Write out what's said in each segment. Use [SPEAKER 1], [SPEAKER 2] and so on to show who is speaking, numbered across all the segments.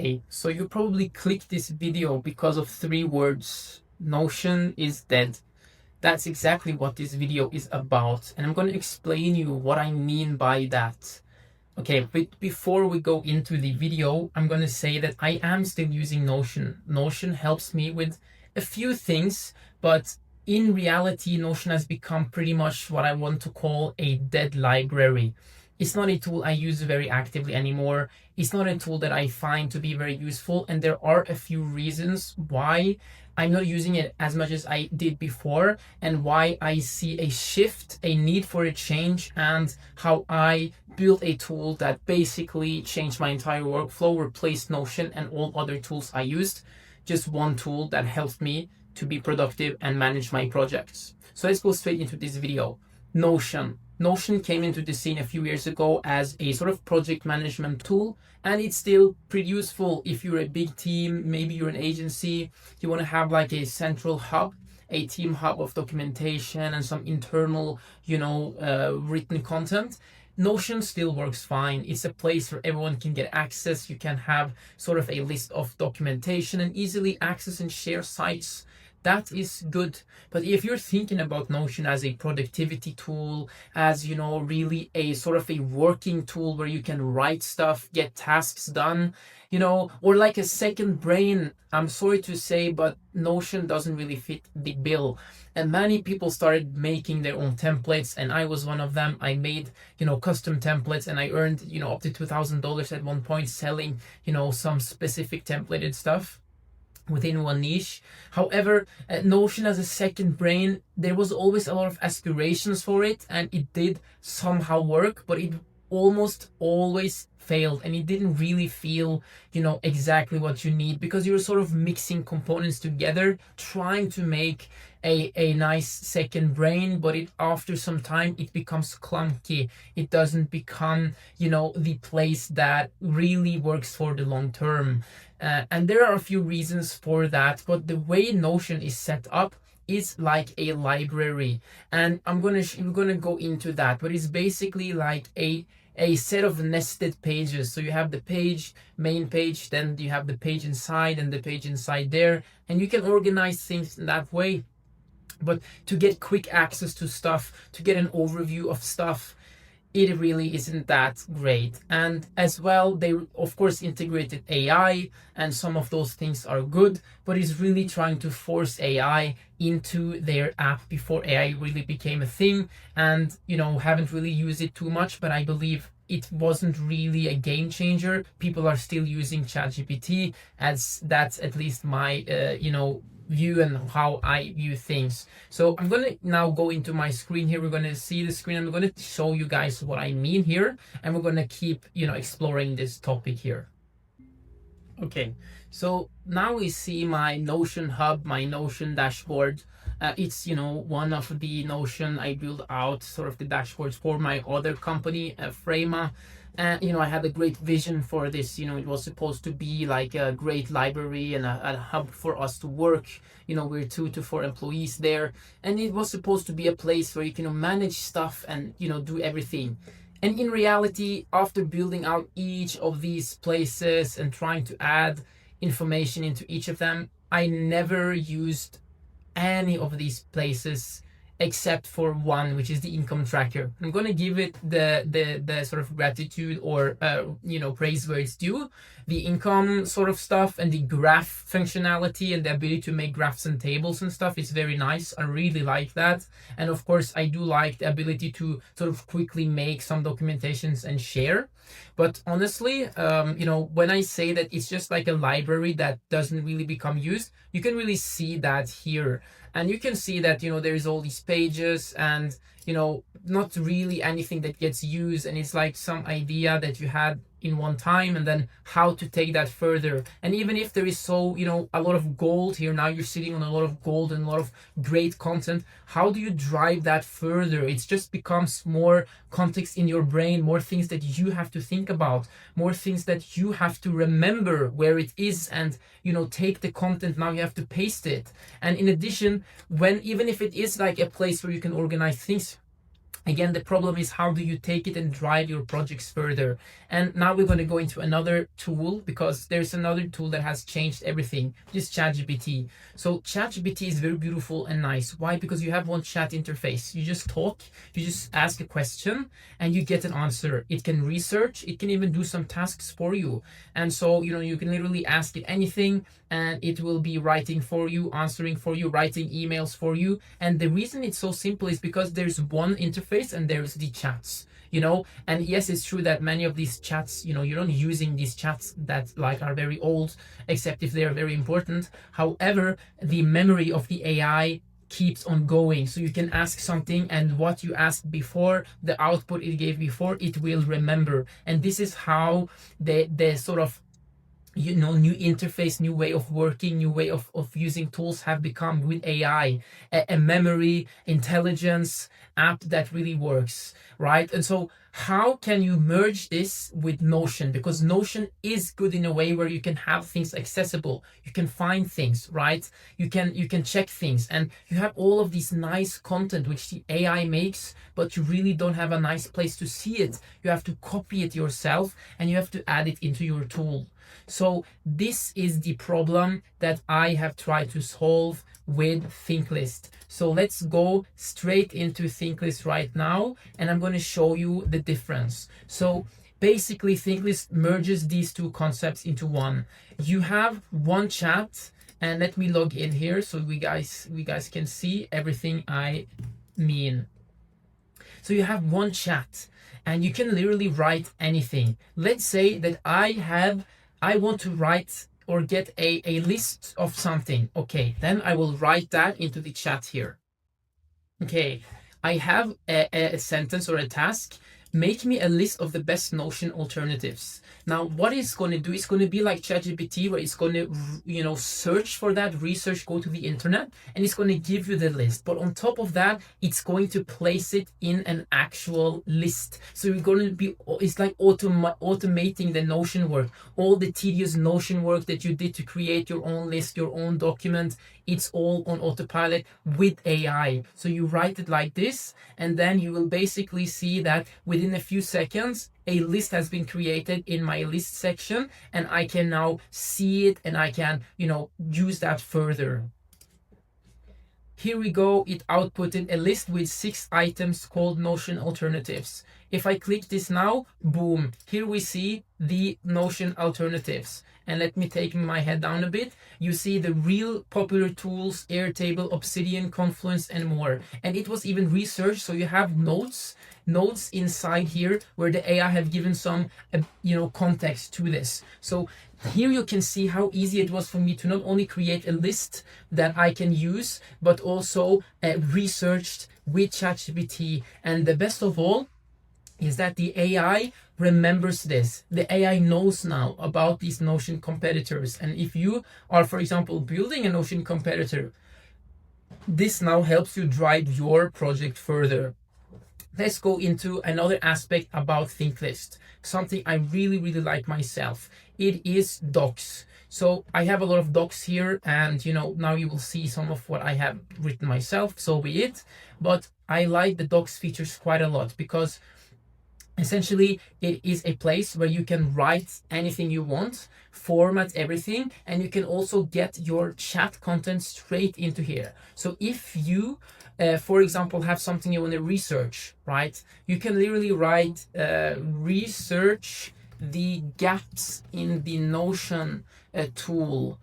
[SPEAKER 1] Hey, so you probably clicked this video because of three words. Notion is dead. That's exactly what this video is about, and I'm going to explain you what I mean by that. Okay, but before we go into the video, I'm going to say that I am still using Notion. Notion helps me with a few things, but in reality, Notion has become pretty much what I want to call a dead library. It's not a tool I use very actively anymore. It's not a tool that I find to be very useful, and there are a few reasons why I'm not using it as much as I did before, and why I see a shift, a need for a change, and how I built a tool that basically changed my entire workflow, replaced Notion and all other tools I used. Just one tool that helped me to be productive and manage my projects. So let's go straight into this video. Notion. Notion came into the scene a few years ago as a sort of project management tool, and it's still pretty useful if you're a big team, maybe you're an agency, you want to have like a central hub, a team hub of documentation and some internal, written content. Notion still works fine. It's a place where everyone can get access. You can have sort of a list of documentation and easily access and share sites. That is good. But if you're thinking about Notion as a productivity tool, as really a sort of a working tool where you can write stuff, get tasks done, or like a second brain, I'm sorry to say, but Notion doesn't really fit the bill. And many people started making their own templates, and I was one of them. I made, custom templates, and I earned, up to $2,000 at one point selling, some specific templated stuff within one niche. However, Notion as a second brain, there was always a lot of aspirations for it, and it did somehow work, but it almost always failed, and it didn't really feel exactly what you need, because you're sort of mixing components together, trying to make a nice second brain, but after some time it becomes clunky. It doesn't become the place that really works for the long term. And there are a few reasons for that, but the way Notion is set up is like a library, and we're gonna go into that. But it's basically like a set of nested pages. So you have the main page, then you have the page inside and the page inside there, and you can organize things in that way. But to get quick access to stuff, to get an overview of stuff, it really isn't that great. And as well, they of course integrated AI, and some of those things are good, but it's really trying to force AI into their app before AI really became a thing. And haven't really used it too much, but I believe it wasn't really a game changer. People are still using ChatGPT, as that's at least my view and how I view things. So I'm gonna now go into my screen here. We're gonna see the screen. I'm gonna show you guys what I mean here, and we're gonna keep exploring this topic here. Okay, so now we see my Notion hub, my Notion dashboard. It's one of the Notion I built out, sort of the dashboards for my other company, Frama. And I had a great vision for this. It was supposed to be like a great library and a hub for us to work. We're 2 to 4 employees there, and it was supposed to be a place where you can manage stuff and do everything. And in reality, after building out each of these places and trying to add information into each of them, I never used any of these places except for one, which is the income tracker. I'm going to give it the sort of gratitude or praise where it's due. The income sort of stuff and the graph functionality and the ability to make graphs and tables and stuff is very nice. I really like that. And of course, I do like the ability to sort of quickly make some documentations and share. But honestly, when I say that it's just like a library that doesn't really become used, you can really see that here. And you can see that, there is all these pages and, not really anything that gets used. And it's like some idea that you had in one time, and then how to take that further. And even if there is a lot of gold here, now you're sitting on a lot of gold and a lot of great content, how do you drive that further? It just becomes more context in your brain, more things that you have to think about, more things that you have to remember where it is, and take the content, now you have to paste it. And in addition, even if it is like a place where you can organize things, Again, the problem is how do you take it and drive your projects further. And now we're going to go into another tool, because there's another tool that has changed everything, just ChatGPT. So ChatGPT is very beautiful and nice. Why? Because you have one chat interface. You just talk, you just ask a question, and you get an answer. It can research, it can even do some tasks for you. And so, you can literally ask it anything, and it will be writing for you, answering for you, writing emails for you. And the reason it's so simple is because there's one interface and there's the chats. And yes, it's true that many of these chats, you're not using these chats that like are very old, except if they are very important. However, the memory of the AI keeps on going, so you can ask something, and what you asked before, the output it gave before, it will remember. And this is how the sort of new interface, new way of working, new way of using tools have become with AI, a memory, intelligence app that really works, right? And so how can you merge this with Notion? Because Notion is good in a way where you can have things accessible, you can find things, right? You can check things, and you have all of these nice content which the AI makes, but you really don't have a nice place to see it. You have to copy it yourself, and you have to add it into your tool. So this is the problem that I have tried to solve with Thinklist. So let's go straight into Thinklist right now, and I'm going to show you the difference. So basically, Thinklist merges these two concepts into one. You have one chat, and let me log in here so we guys can see everything I mean. So you have one chat, and you can literally write anything. Let's say that I want to write or get a list of something. Okay, then I will write that into the chat here. Okay, I have a sentence or a task. Make me a list of the best Notion alternatives. Now, what it's going to do, it's going to be like ChatGPT, where it's going to, search for that, research, go to the internet, and it's going to give you the list. But on top of that, it's going to place it in an actual list. So you're going to be, it's like automating the Notion work, all the tedious Notion work that you did to create your own list, your own document. It's all on autopilot with AI. So you write it like this, and then you will basically see that within a few seconds, a list has been created in my list section, and I can now see it, and I can, use that further. Here we go, it outputted a list with 6 items called Notion alternatives. If I click this now, boom, here we see the Notion alternatives. And let me take my head down a bit. You see the real popular tools, Airtable, Obsidian, Confluence, and more. And it was even researched, so you have notes inside here where the AI have given some, context to this. So here you can see how easy it was for me to not only create a list that I can use, but also researched with ChatGPT. And the best of all is that the AI remembers this. The AI knows now about these Notion competitors. And if you are, for example, building a Notion competitor, this now helps you drive your project further. Let's go into another aspect about Thinklist, something I really, really like myself. It is docs. So I have a lot of docs here, and now you will see some of what I have written myself, so be it. But I like the docs features quite a lot, because essentially, it is a place where you can write anything you want, format everything, and you can also get your chat content straight into here. So if you, for example, have something you want to research, right? You can literally write research the gaps in the Notion tool,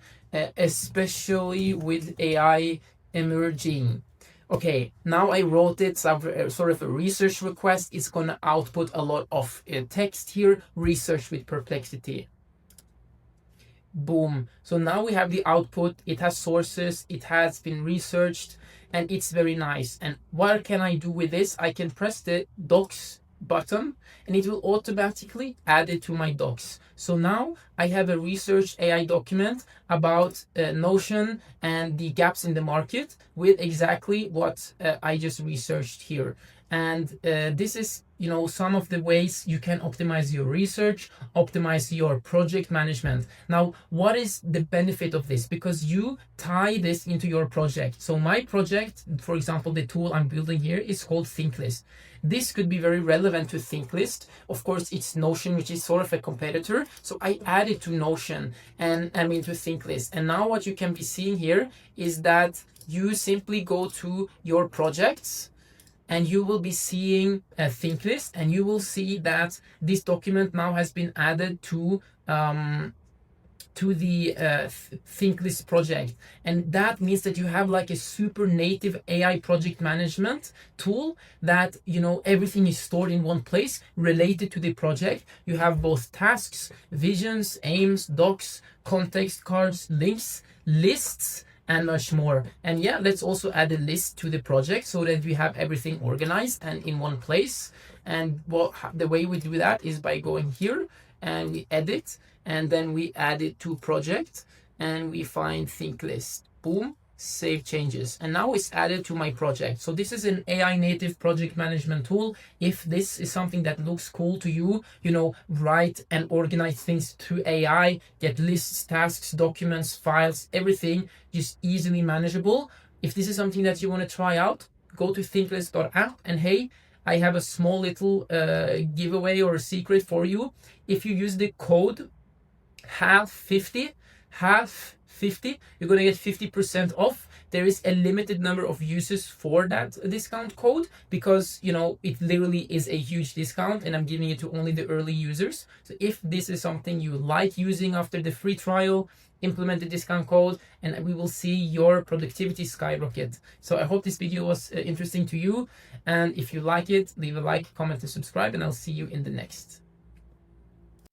[SPEAKER 1] especially with AI emerging. Okay, now I wrote it, sort of a research request. It's going to output a lot of text here, research with perplexity. Boom. So now we have the output. It has sources, it has been researched, and it's very nice. And what can I do with this? I can press the docs button, and it will automatically add it to my docs. So now I have a research AI document about Notion and the gaps in the market with exactly what I just researched here. And this is, you know, some of the ways you can optimize your research, optimize your project management. Now, what is the benefit of this? Because you tie this into your project. So my project, for example, the tool I'm building here is called Thinklist. This could be very relevant to Thinklist. Of course, it's Notion, which is sort of a competitor. So I added to Notion and I mean to Thinklist. And now what you can be seeing here is that you simply go to your projects and you will be seeing a Thinklist, and you will see that this document now has been added to the Thinklist project. And that means that you have like a super native AI project management tool that, you know, everything is stored in one place related to the project. You have both tasks, visions, aims, docs, context cards, links, lists, and much more. And yeah, let's also add a list to the project so that we have everything organized and in one place. And the way we do that is by going here and we edit, and then we add it to project and we find Thinklist. Boom, save changes, and now it's added to my project. So this is an AI native project management tool. If this is something that looks cool to you, you know, write and organize things through AI, get lists, tasks, documents, files, everything just easily manageable. If this is something that you want to try out, go to thinklist.app, and hey, I have a small little giveaway or a secret for you. If you use the code half50, you're gonna get 50% off. There is a limited number of uses for that discount code because, you know, it literally is a huge discount and I'm giving it to only the early users. So if this is something you like using after the free trial, implement the discount code and we will see your productivity skyrocket. So I hope this video was interesting to you, and if you like it, leave a like, comment and subscribe, and I'll see you in the next.